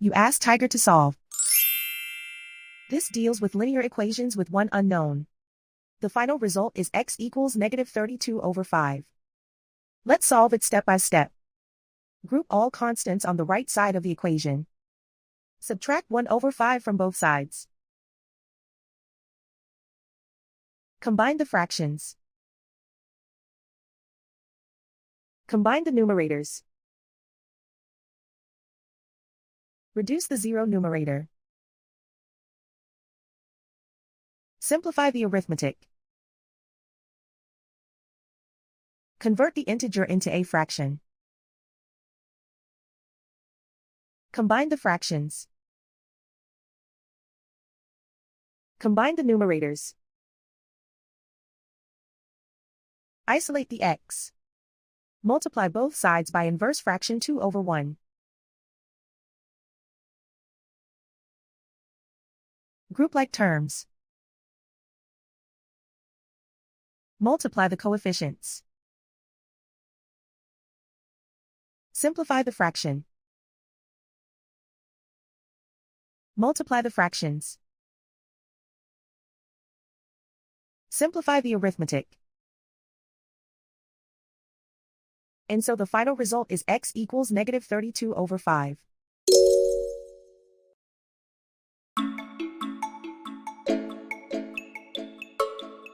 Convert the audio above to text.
You ask Tiger to solve. This deals with linear equations with one unknown. The final result is x equals -32/5. Let's solve it step by step. Group all constants on the right side of the equation. Subtract 1/5 from both sides. Combine the fractions. Combine the numerators. Reduce the zero numerator. Simplify the arithmetic. Convert the integer into a fraction. Combine the fractions. Combine the numerators. Isolate the x. Multiply both sides by inverse fraction 2/1. Group like terms. Multiply the coefficients. Simplify the fraction. Multiply the fractions. Simplify the arithmetic. And so the final result is x equals -32/5.